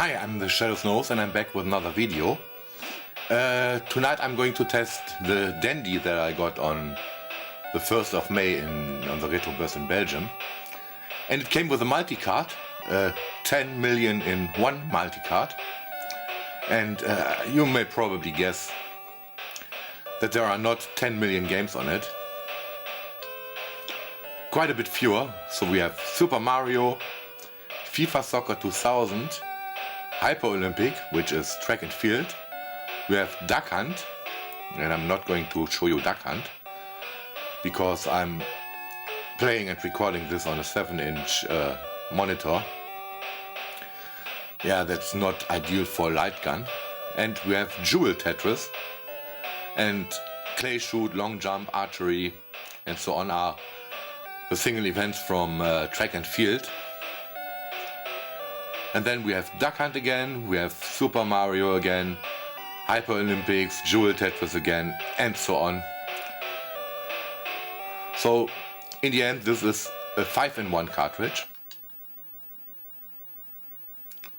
Hi, I'm the Shadow's Nose and I'm back with another video. Tonight I'm going to test the Dendy that I got on the 1st of May on the Retro Burst in Belgium. And it came with a multicart, 10 million in one multicart. And you may probably guess that there are not 10 million games on it. Quite a bit fewer. So we have Super Mario, FIFA Soccer 2000, Hyper Olympic, which is track and field. We have Duck Hunt, and I'm not going to show you Duck Hunt because I'm playing and recording this on a 7-inch monitor. Yeah, that's not ideal for Lightgun. And we have Jewel Tetris, and Clay Shoot, Long Jump, Archery, and so on are the single events from track and field. And then we have Duck Hunt again, we have Super Mario again, Hyper Olympics, Jewel Tetris again, and so on. So in the end this is a 5-in-1 cartridge.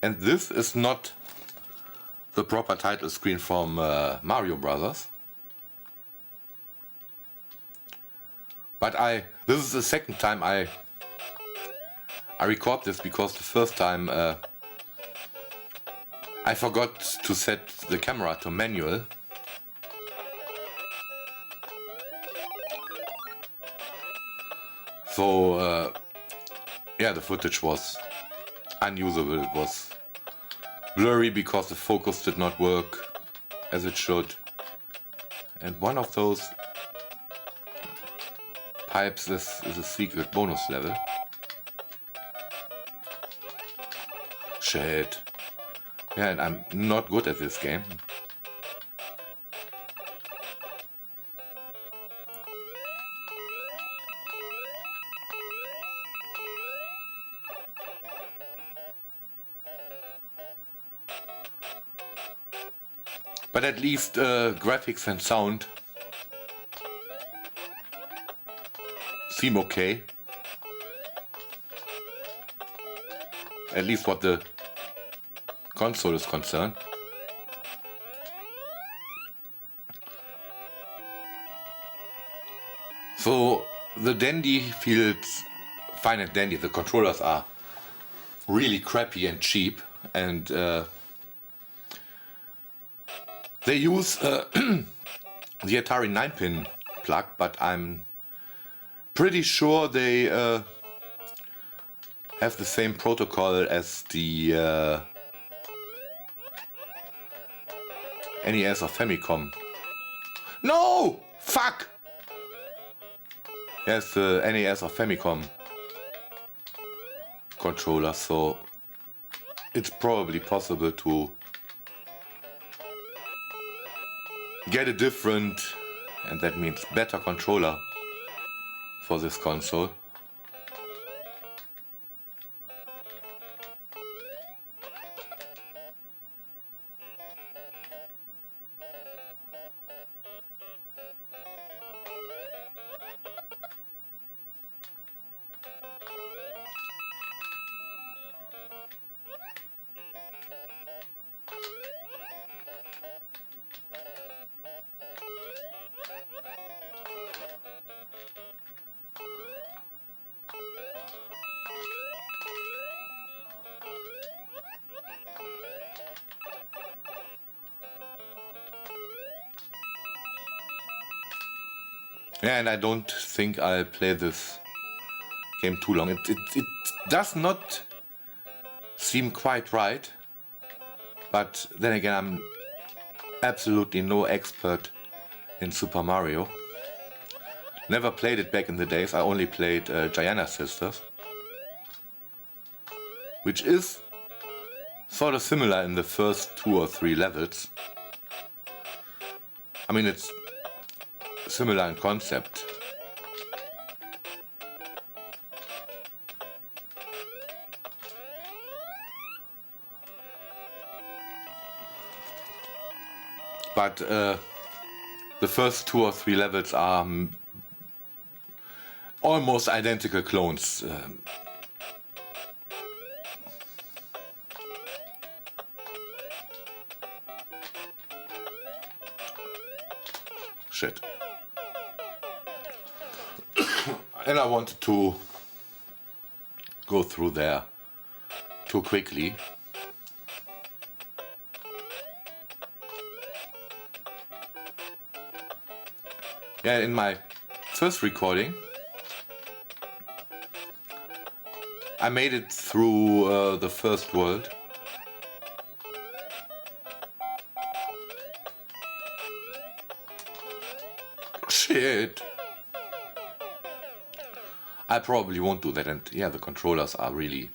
And this is not the proper title screen from Mario Brothers. But this is the second time I record this, because the first time I forgot to set the camera to manual. So yeah, the footage was unusable. It was blurry because the focus did not work as it should. And one of those pipes is a secret bonus level. Shit. Yeah, and I'm not good at this game. But at least graphics and sound seem okay. At least what the console is concerned. So the Dendy feels fine and dandy. The controllers are really crappy and cheap, and they use the Atari 9-pin plug, but I'm pretty sure they have the same protocol as the NES or Famicom. No! Fuck! Yes, the NES or Famicom controller, so it's probably possible to get a different, and that means better controller for this console. Yeah, and I don't think I'll play this game too long. It does not seem quite right, but then again, I'm absolutely no expert in Super Mario. Never played it back in the days. I only played Giana Sisters, which is sort of similar in the first 2 or 3 levels. I mean, it's similar in concept. But the first 2 or 3 levels are almost identical clones. shit. And I wanted to go through there too quickly. Yeah, in my first recording, I made it through the first world. Shit. I probably won't do that, and yeah, the controllers are really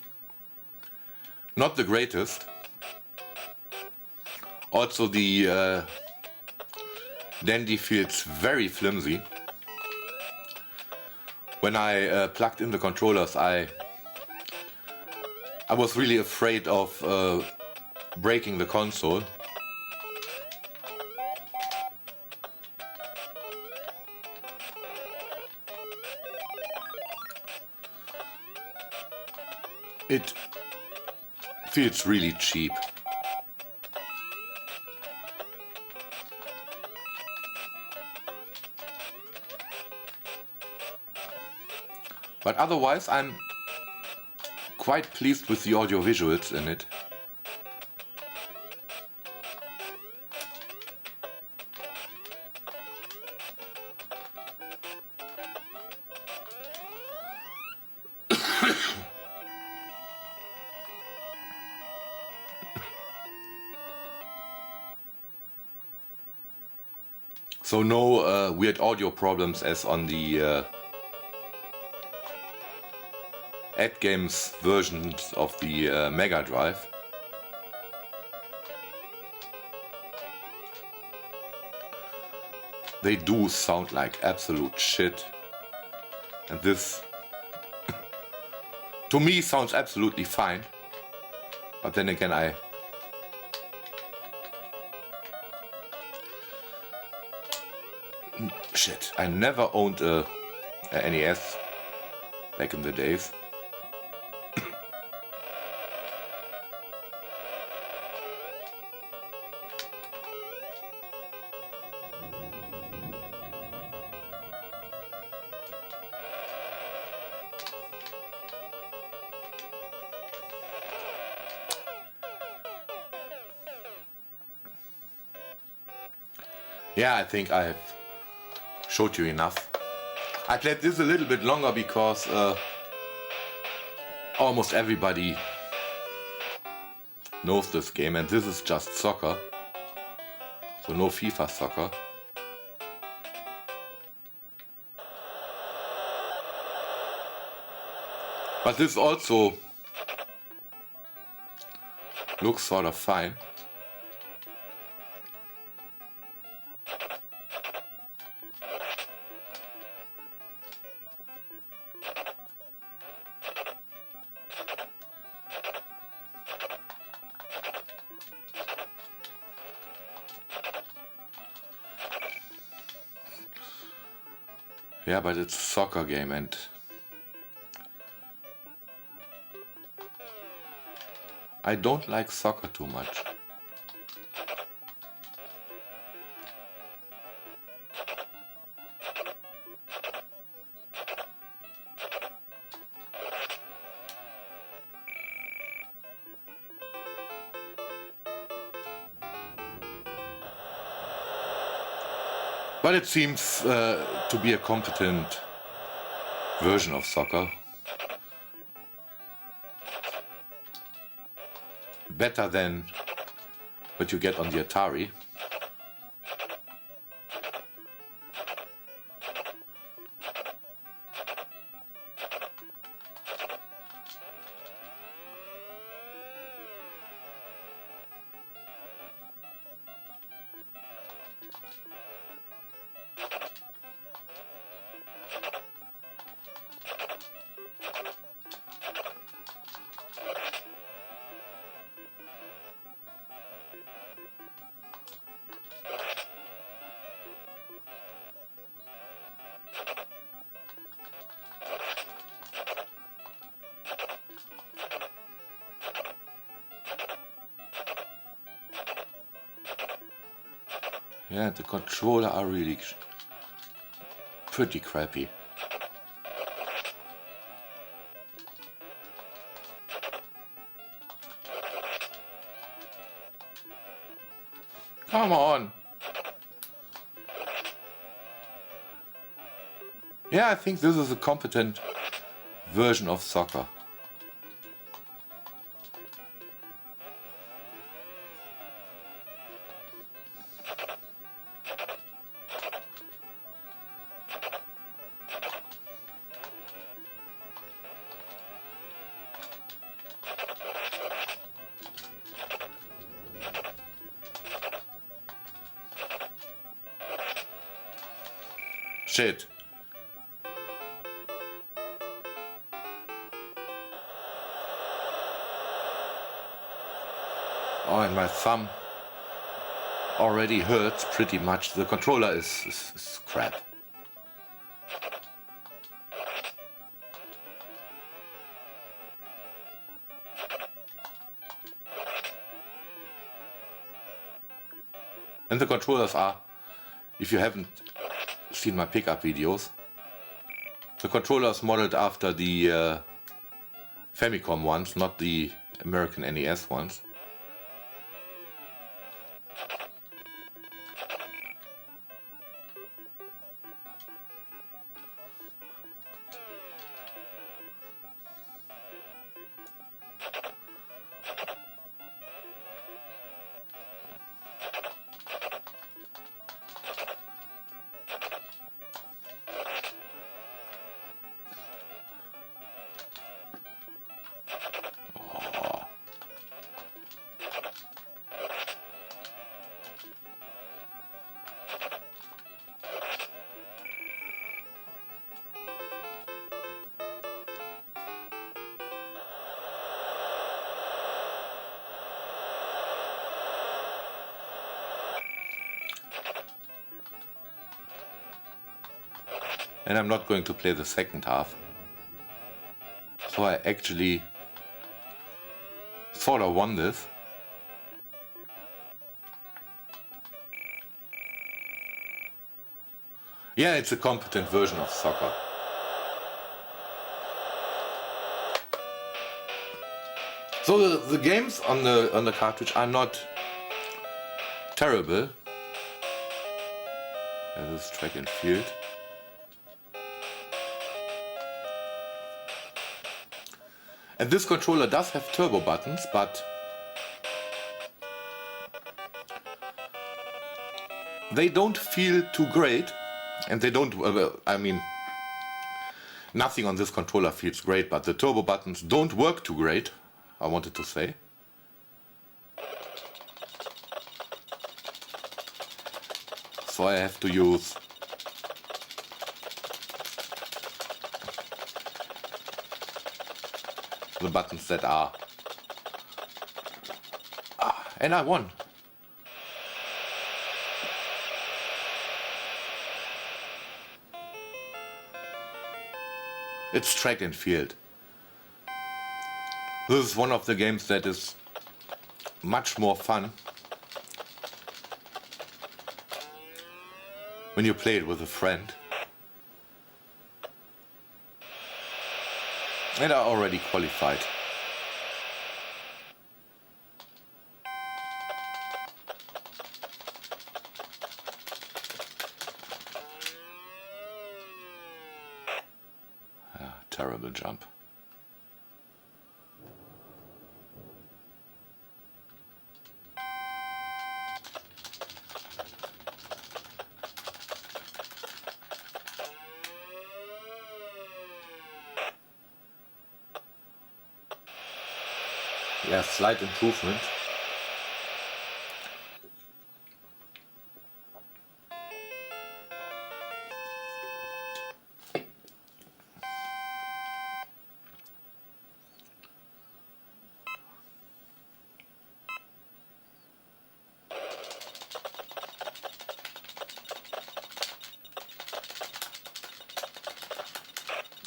not the greatest. Also, the Dendy feels very flimsy. When I plugged in the controllers, I was really afraid of breaking the console. It feels really cheap. But otherwise, I'm quite pleased with the audio visuals in it. So no weird audio problems as on the Ad Games versions of the Mega Drive. They do sound like absolute shit. And this, to me, sounds absolutely fine. But then again, shit, I never owned a NES back in the days. Yeah, I think I have showed you enough. I played this a little bit longer because almost everybody knows this game, and this is just soccer. So no FIFA soccer. But this also looks sort of fine. Yeah, but it's a soccer game, and I don't like soccer too much. But it seems to be a competent version of soccer. Better than what you get on the Atari. Yeah, the controller are really pretty crappy. Come on. Yeah, I think this is a competent version of soccer. Shit. Oh, and my thumb already hurts pretty much. The controller is crap. And the controllers are, if you haven't seen my pickup videos, the controllers modeled after the Famicom ones, not the American NES ones. And I'm not going to play the second half. So I actually thought I won this. Yeah, it's a competent version of soccer. So the games on the cartridge are not terrible. This is track and field. And this controller does have turbo buttons, but they don't feel too great, and they don't, I mean, nothing on this controller feels great, but the turbo buttons don't work too great, I wanted to say. So I have to use the buttons that are... and I won. It's track and field. This is one of the games that is much more fun when you play it with a friend. And I already qualified. Terrible jump. Yeah, slight improvement.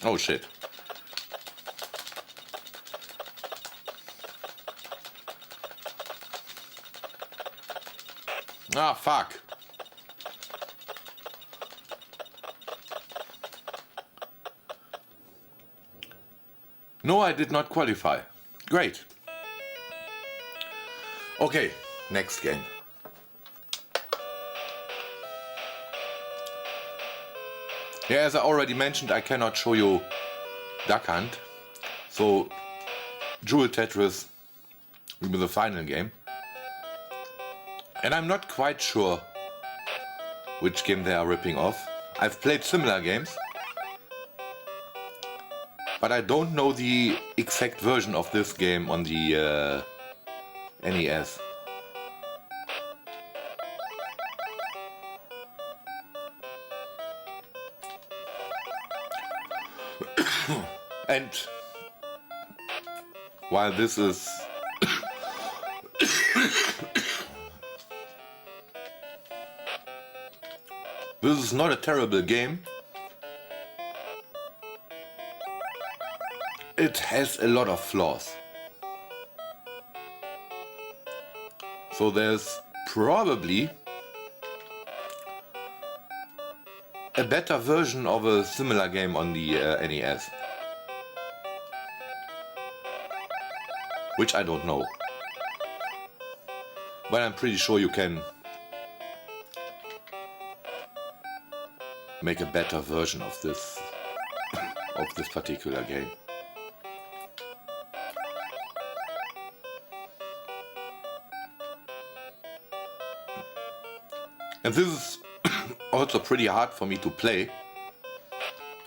Oh shit. Ah, fuck. No, I did not qualify. Great. Okay, next game. Yeah, as I already mentioned, I cannot show you Duck Hunt. So, Jewel Tetris will be the final game. And I'm not quite sure which game they are ripping off. I've played similar games, but I don't know the exact version of this game on the NES. And while this is not a terrible game, it has a lot of flaws. So there's probably a better version of a similar game on the NES, which I don't know, but I'm pretty sure you can make a better version of this particular game. And this is also pretty hard for me to play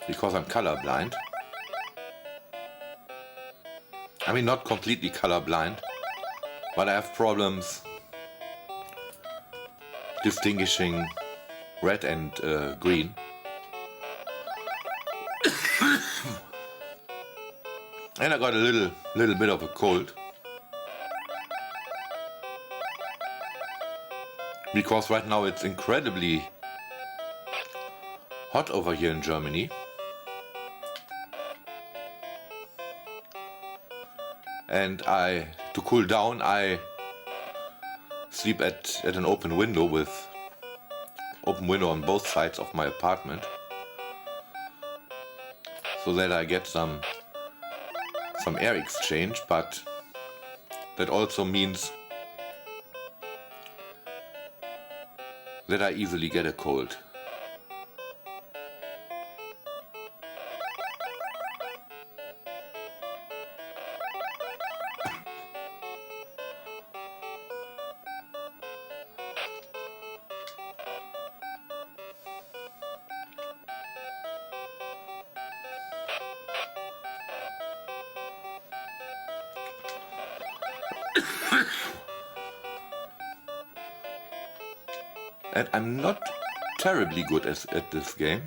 because I'm colorblind. I mean, not completely colorblind, but I have problems distinguishing red and green. And I got a little bit of a cold because right now it's incredibly hot over here in Germany. And to cool down, I sleep at an open window on both sides of my apartment, so that I get some air exchange, but that also means that I easily get a cold. And I'm not terribly good at this game.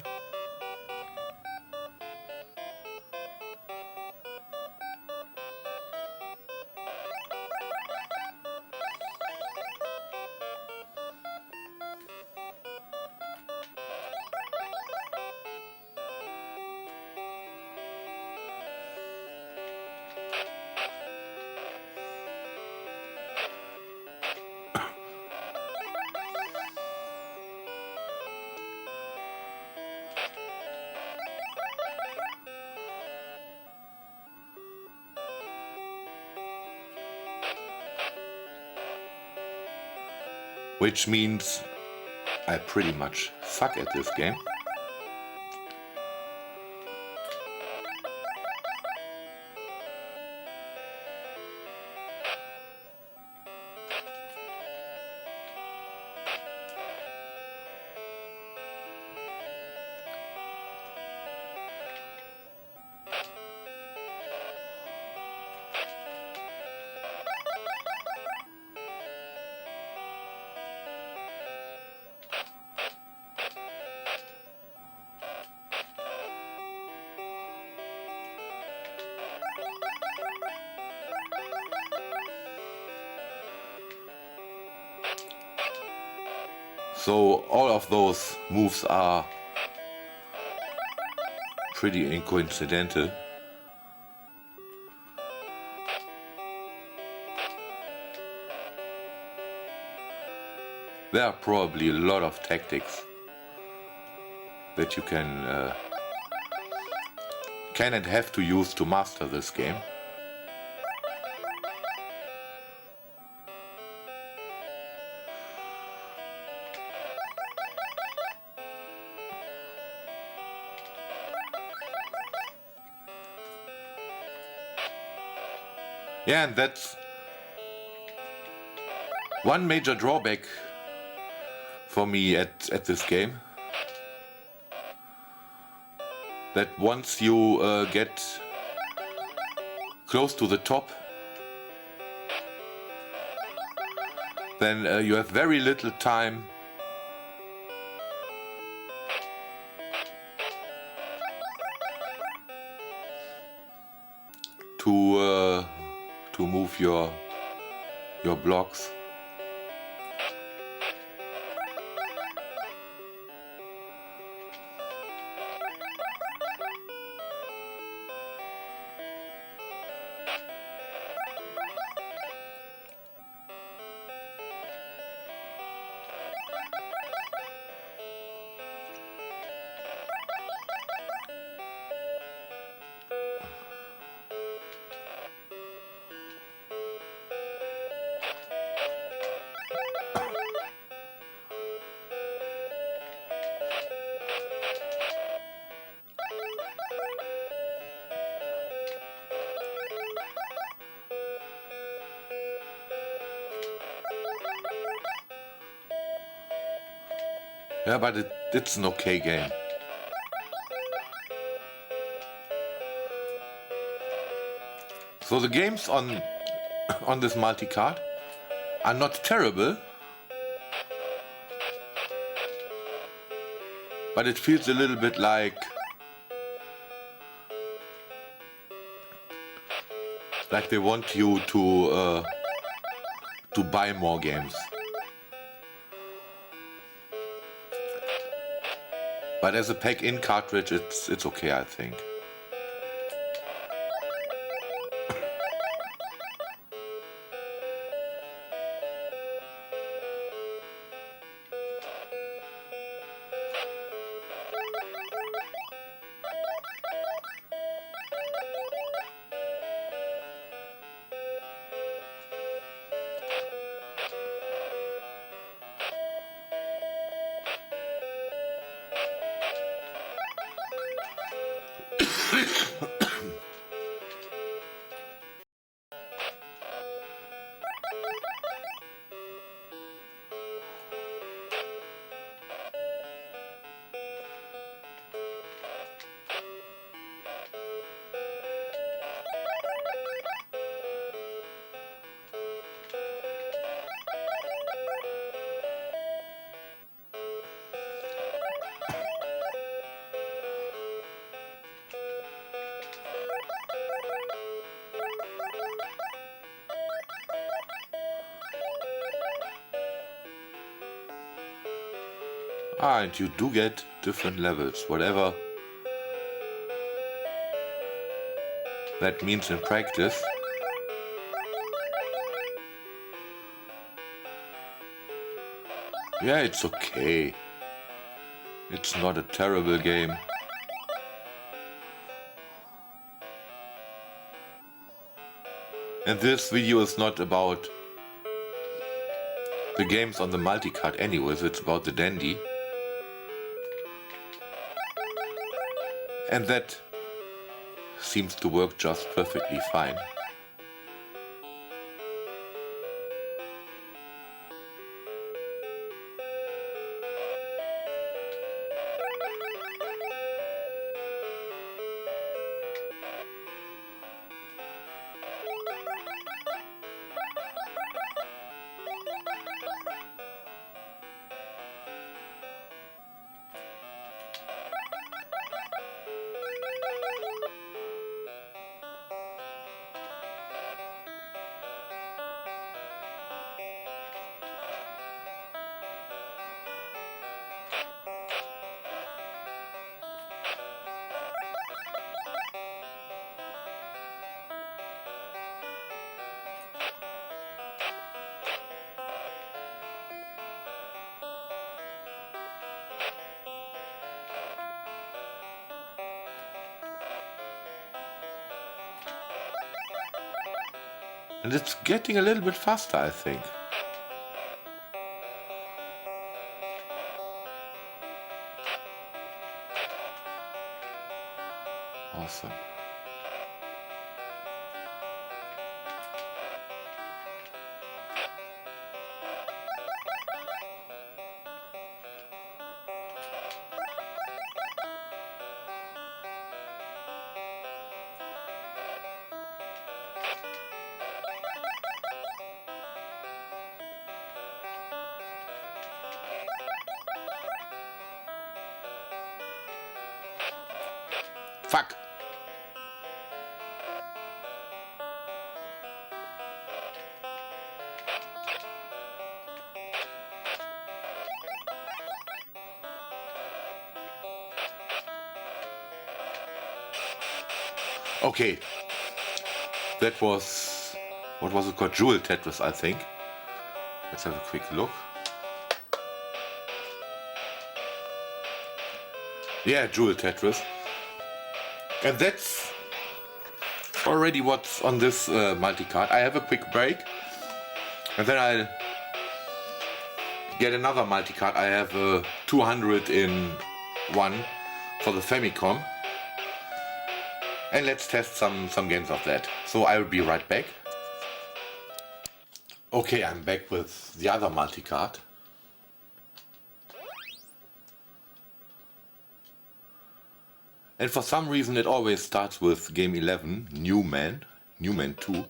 Which means I pretty much suck at this game. So all of those moves are pretty coincidental. There are probably a lot of tactics that you can can and have to use to master this game. Yeah, and that's one major drawback for me at this game. That once you get close to the top, then you have very little time to move your blocks. Yeah, but it's an okay game. So the games on this multicart are not terrible, but it feels a little bit like they want you to buy more games. But as a pack-in cartridge, it's okay, I think. Ah, and you do get different levels, whatever that means in practice. Yeah, it's okay. It's not a terrible game. And this video is not about the games on the multicart anyways, it's about the Dendy. And that seems to work just perfectly fine. And it's getting a little bit faster, I think. Awesome. Fuck! Okay, that was, what was it called? Jewel Tetris, I think. Let's have a quick look. Yeah, Jewel Tetris. And that's already what's on this multicart. I have a quick break, and then I'll get another multicart. I have 200 in one for the Famicom. And let's test some games of that. So I will be right back. Okay, I'm back with the other multicart. And for some reason it always starts with game 11, Newman 2.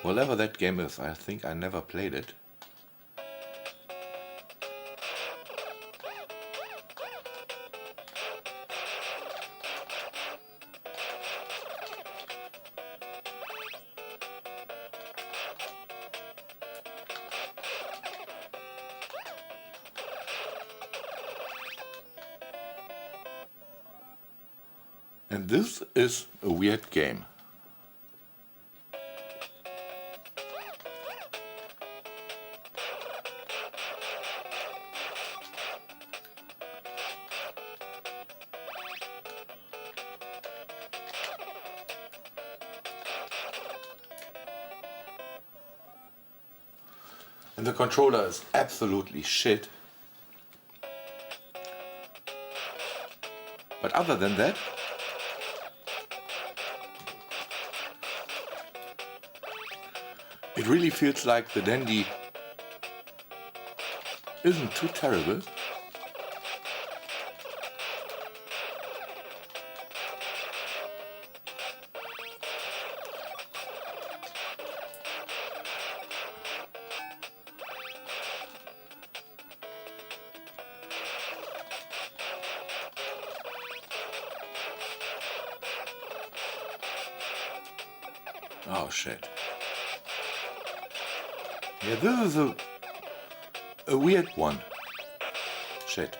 Whatever that game is, I think I never played it. And this is a weird game. And the controller is absolutely shit. But other than that, it really feels like the Dendy isn't too terrible. Oh shit. Yeah, this is a weird one. Shit.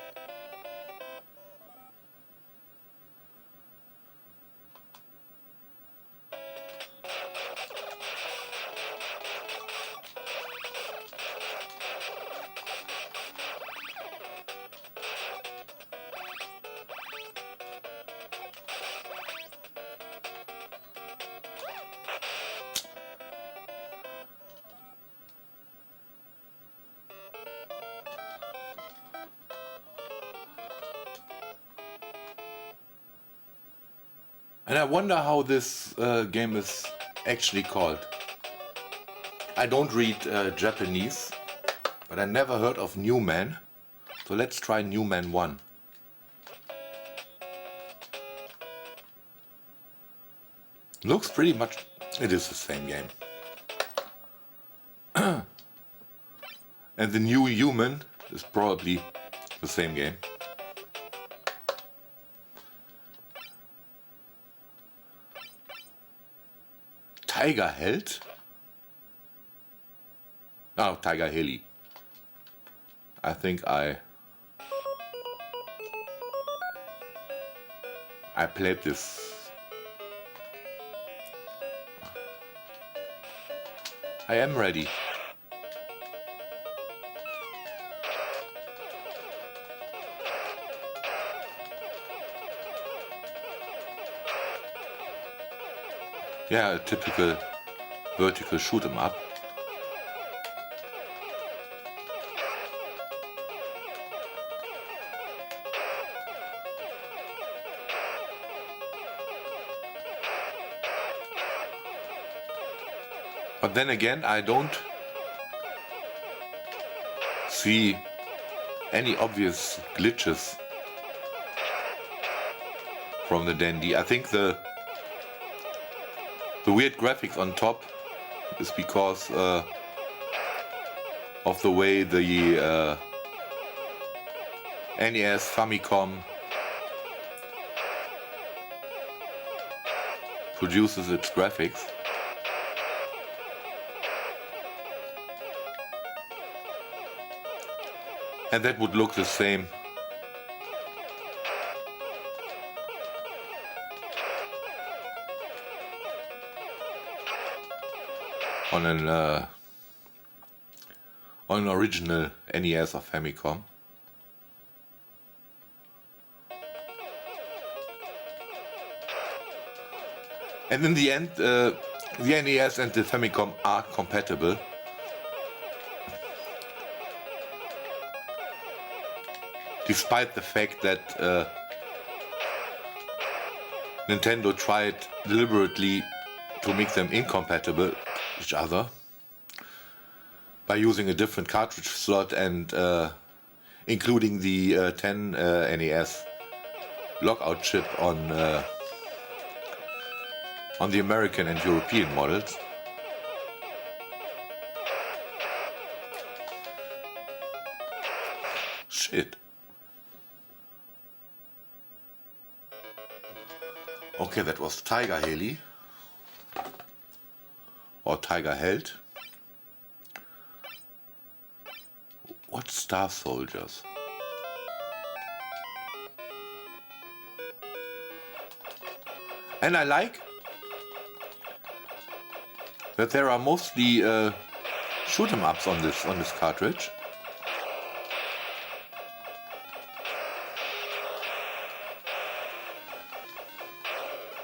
And I wonder how this game is actually called. I don't read Japanese, but I never heard of Newman. So let's try Newman 1. Looks pretty much, it is the same game. And the New Human is probably the same game. Tiger Held? Oh, Tiger Heli. I think I played this. I am ready. Yeah, a typical vertical shoot 'em up. But then again, I don't see any obvious glitches from the Dendy. I think the weird graphics on top is because of the way the NES Famicom produces its graphics. And that would look the same on an original NES or Famicom. And in the end, the NES and the Famicom are compatible. Despite the fact that Nintendo tried deliberately to make them incompatible with each other by using a different cartridge slot and including the 10 NES lockout chip on the American and European models. Shit. Okay, that was Tiger Heli or Tiger Held. What Star Soldiers? And I like that there are mostly shoot 'em ups on this cartridge.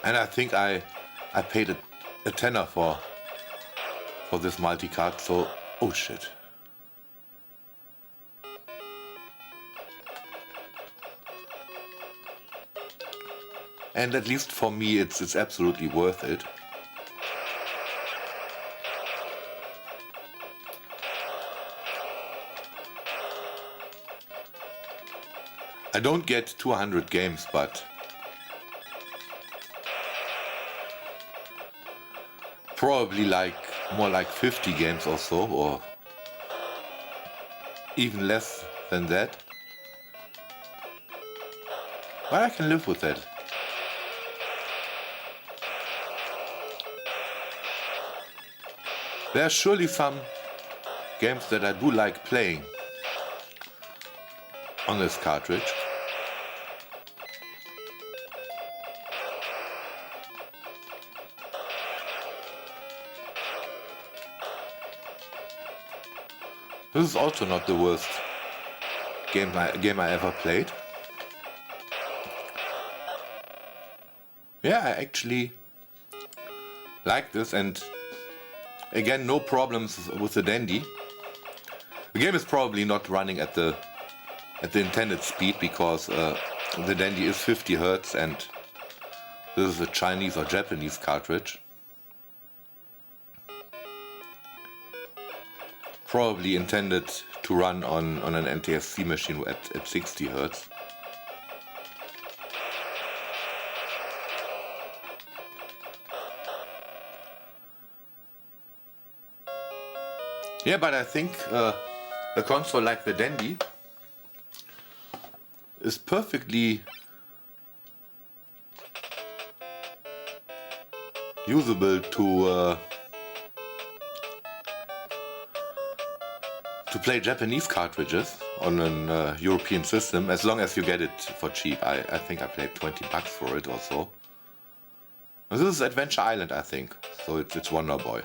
And I think I paid a tenner for this multicart, so oh shit. And at least for me it's absolutely worth it. I don't get 200 games, but probably more like 50 games or so, or even less than that. But I can live with that. There are surely some games that I do like playing on this cartridge. This is also not the worst game I ever played. Yeah, I actually like this, and again, no problems with the Dendy. The game is probably not running at the intended speed because the Dendy is 50 Hz and this is a Chinese or Japanese cartridge. Probably intended to run on an NTSC machine at 60 Hz. Yeah, but I think a console like the Dendy is perfectly usable to play Japanese cartridges on an European system, as long as you get it for cheap. I think I paid $20 for it or so. And this is Adventure Island, I think, so it's Wonderboy.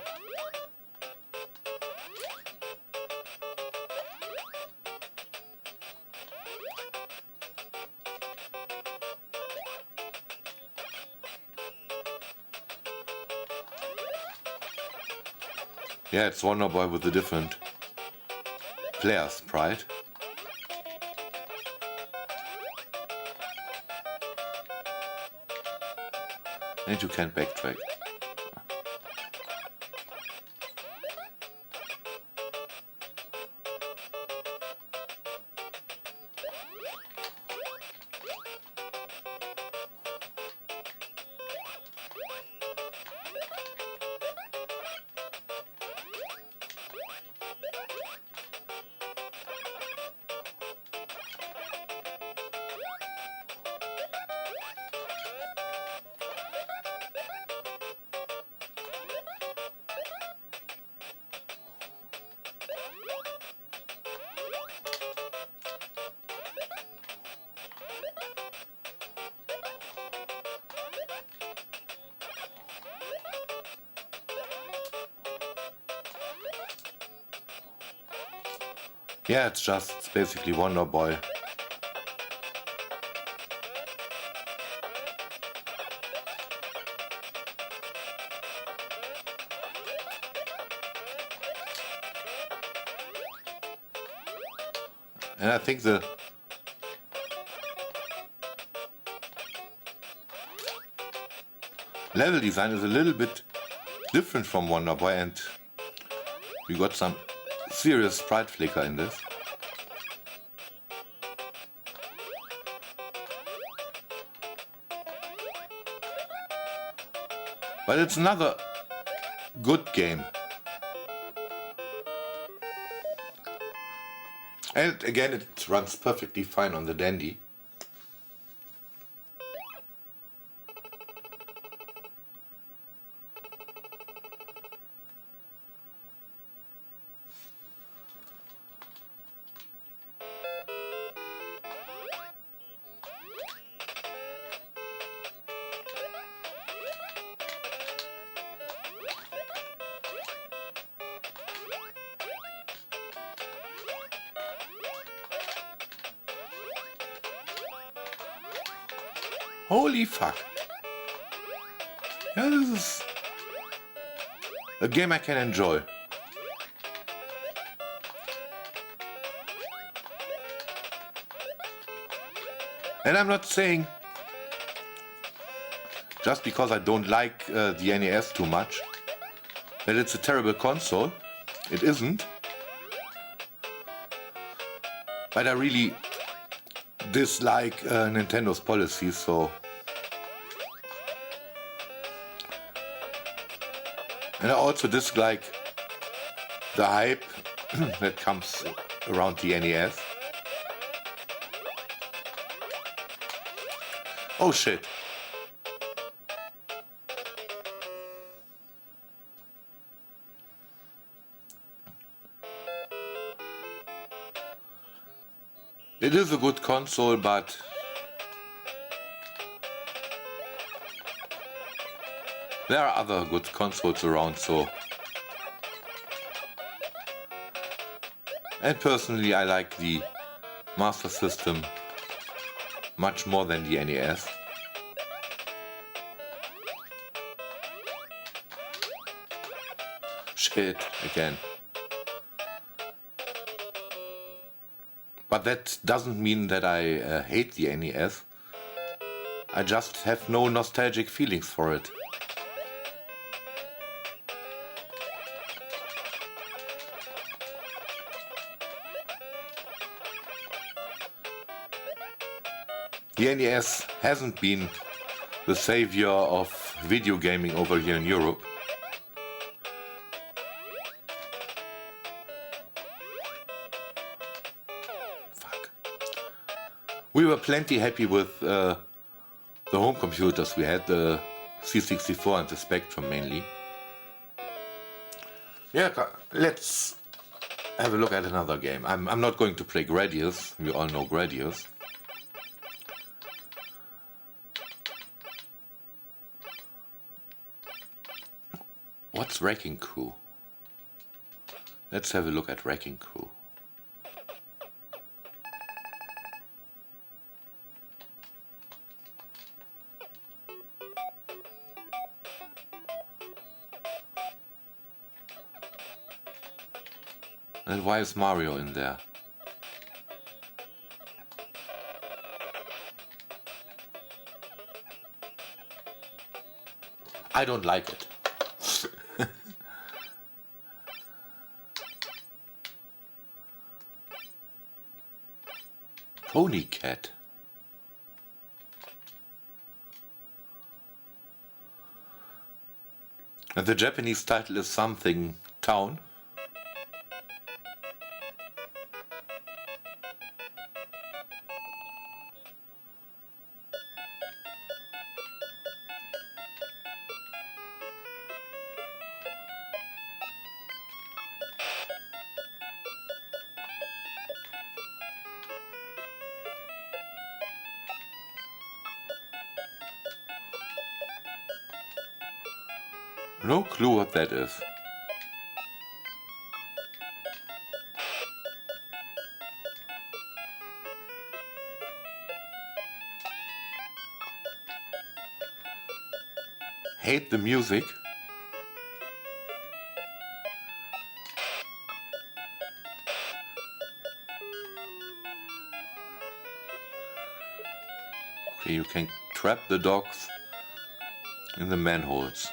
Yeah, it's Wonderboy with a different player sprite. And you can backtrack. Yeah, it's basically Wonderboy. And I think the level design is a little bit different from Wonderboy, and we got some serious sprite flicker in this. But it's another good game. And again, it runs perfectly fine on the Dendy. Holy fuck. Yeah, this is a game I can enjoy. And I'm not saying just because I don't like the NES too much that it's a terrible console. It isn't. But I really dislike Nintendo's policy, so. And I also dislike the hype that comes around the NES. Oh shit. It is a good console, but there are other good consoles around, so. And personally, I like the Master System much more than the NES. Shit, again. But that doesn't mean that I hate the NES. I just have no nostalgic feelings for it. The NES hasn't been the savior of video gaming over here in Europe. Fuck. We were plenty happy with the home computers we had, the C64 and the Spectrum mainly. Yeah, let's have a look at another game. I'm not going to play Gradius, we all know Gradius. What's Wrecking Crew? Let's have a look at Wrecking Crew. And why is Mario in there? I don't like it. Pony Cat. And the Japanese title is something town. No clue what that is. Hate the music. Okay, you can trap the dogs in the manholes.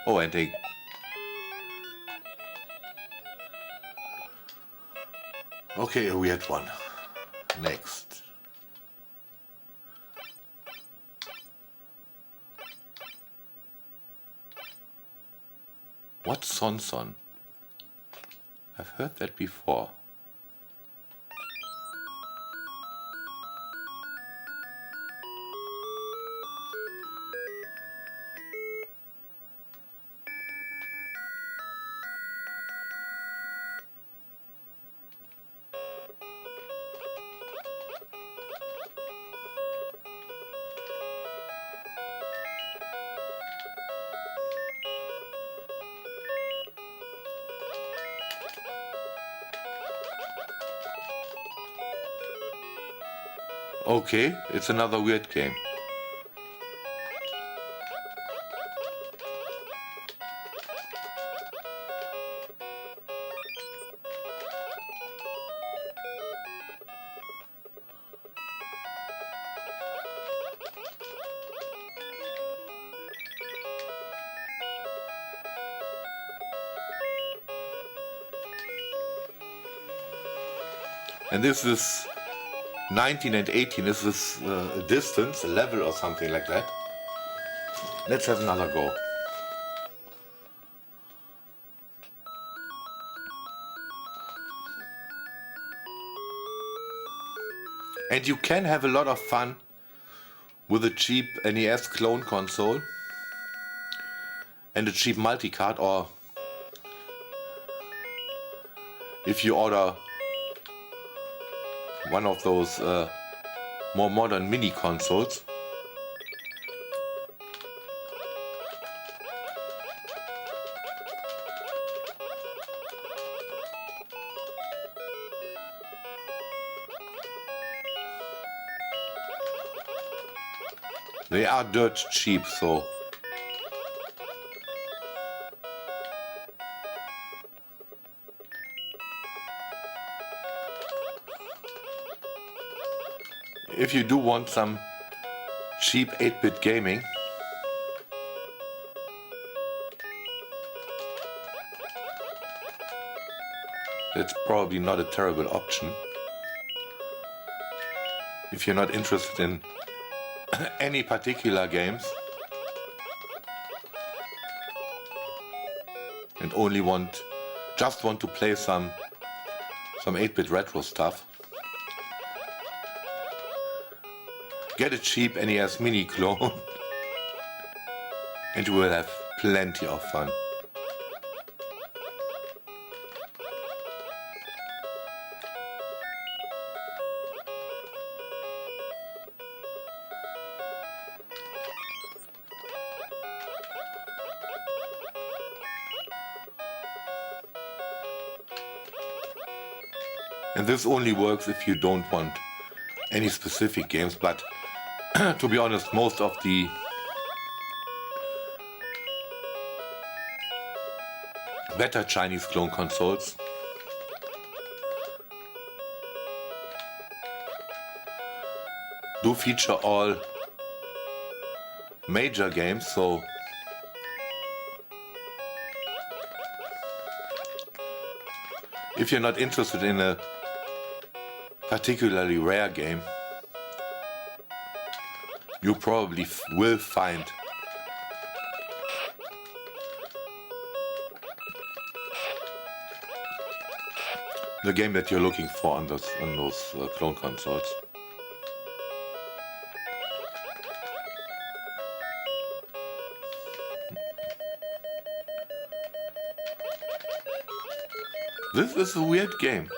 Oh, and they... Okay, a weird one. Next. What's Son Son? I've heard that before. Okay, it's another weird game. And this is 19 and 18. Is this a distance, a level or something like that? Let's have another go. And you can have a lot of fun with a cheap NES clone console and a cheap multicart, or if you order one of those more modern mini consoles. They are dirt cheap, so if you do want some cheap 8-bit gaming, it's probably not a terrible option. If you're not interested in any particular games and only just want to play some 8-bit retro stuff, get a cheap NES mini clone and you will have plenty of fun. And this only works if you don't want any specific games, but to be honest, most of the better Chinese clone consoles. Do feature all major games, so if you're not interested in a particularly rare game, you probably will find the game that you're looking for on those clone consoles. This is a weird game.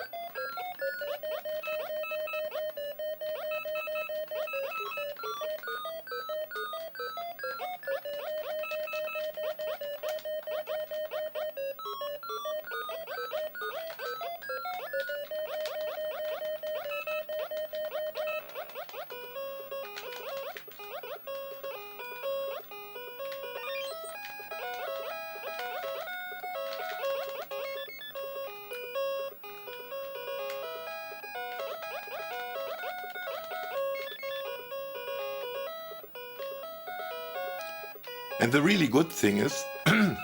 And the really good thing is that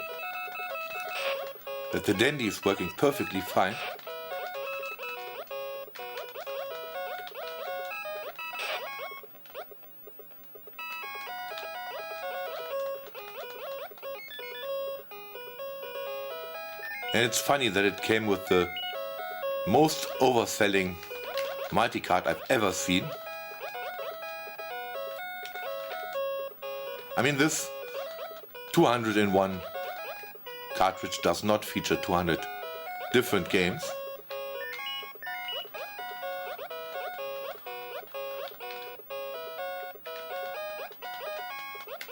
the Dendy is working perfectly fine. And it's funny that it came with the most overselling multicart I've ever seen. I mean, this 201 cartridge does not feature 200 different games.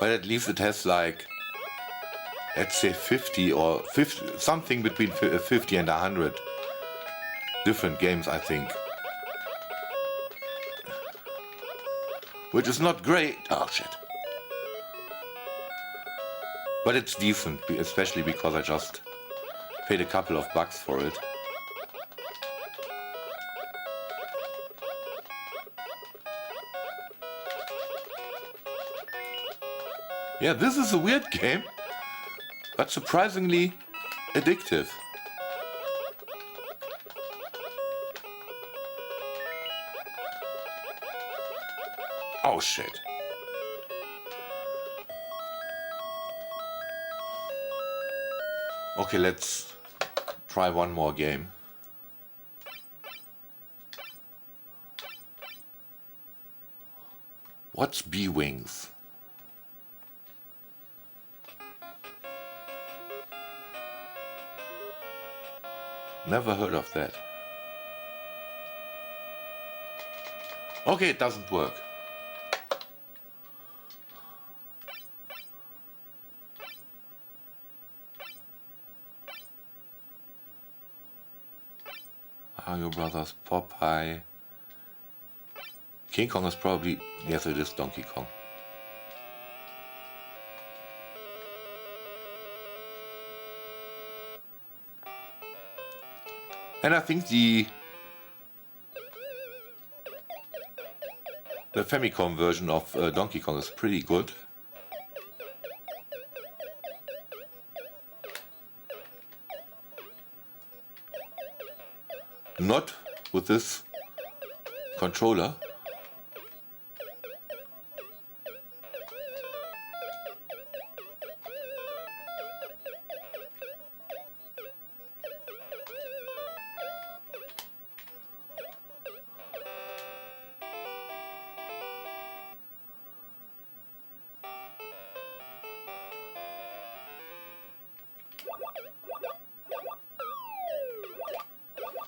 But at least it has, like, let's say 50 or 50, something between 50 and 100 different games, I think. Which is not great. Oh shit. But it's decent, especially because I just paid a couple of bucks for it. Yeah, this is a weird game, but surprisingly addictive. Oh shit. Okay, let's try one more game. What's B-Wings? Never heard of that. Okay, it doesn't work. Mario Brothers, Popeye. King Kong is probably... Yes, it is Donkey Kong. And I think the Famicom version of Donkey Kong is pretty good. Not with this controller.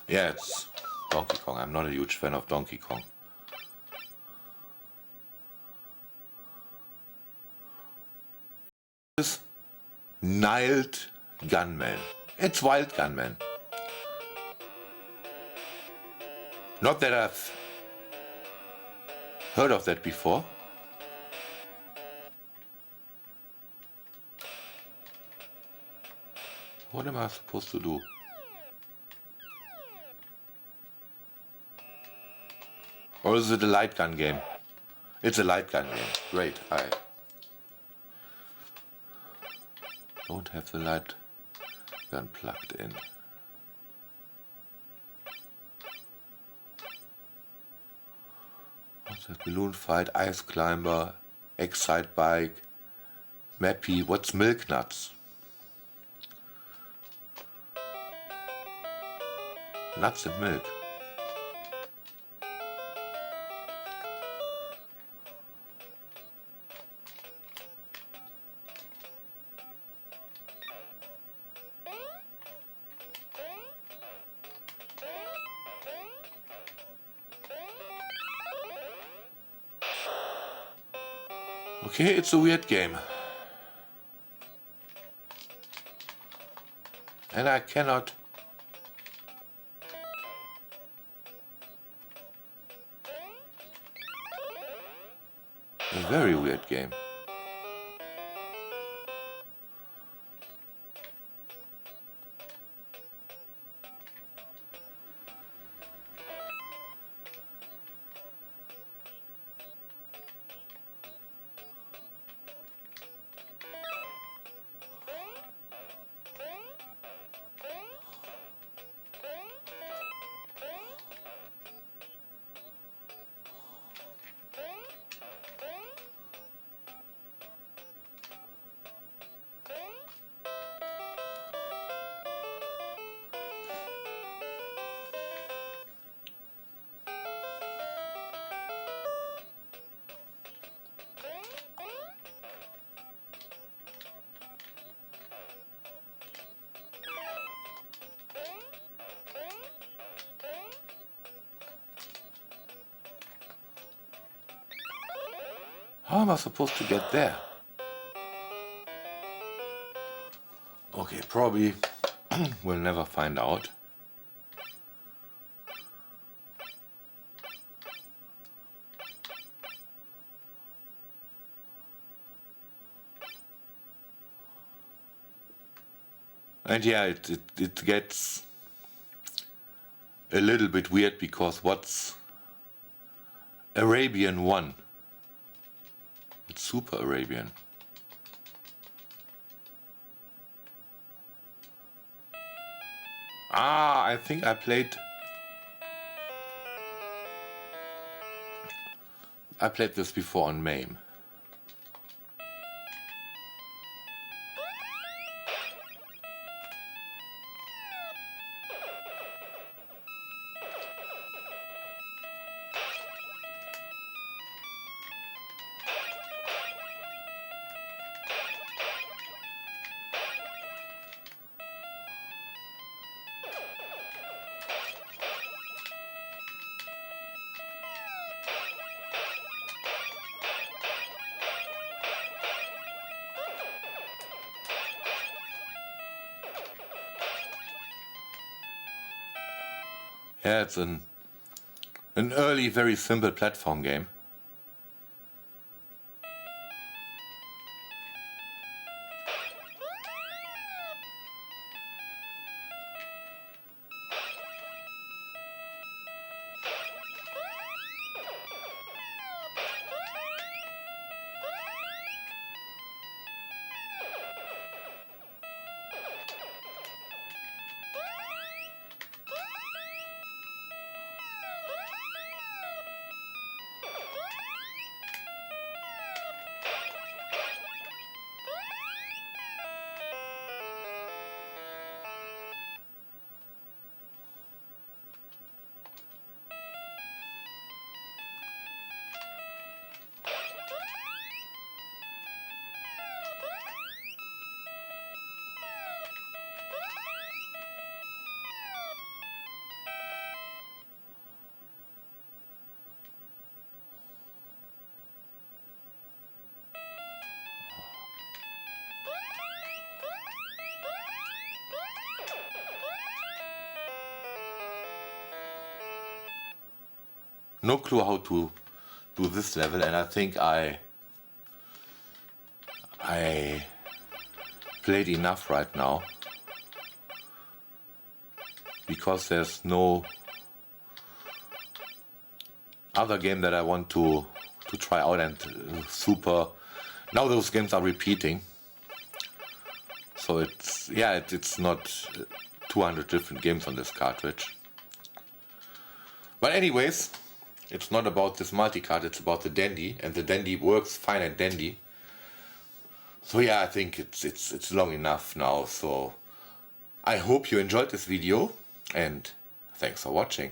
Yeah, it's Donkey Kong. I'm not a huge fan of Donkey Kong. This Niled Gunman. It's Wild Gunman. Not that I've heard of that before. What am I supposed to do? Or is it a light gun game? It's a light gun game. Great. I don't have the light gun plugged in. What's that? Balloon fight, ice climber, excite bike, mappy. What's milk nuts? Nuts and milk. Okay, it's a weird game. And I cannot... A very weird game. How am I supposed to get there? Okay, probably we'll never find out. And yeah, it gets a little bit weird because what's Arabian 1? It's Super Arabian. Ah, I think I played this before on MAME. Yeah, it's an early, very simple platform game. No clue how to do this level, and I think I played enough right now. because there's no other game that I want to try out, and super. Now those games are repeating, so it's not 200 different games on this cartridge. But anyways, it's not about this multicart, it's about the Dendy, and the Dendy works fine at Dendy. So yeah, I think it's long enough now. So I hope you enjoyed this video, and thanks for watching.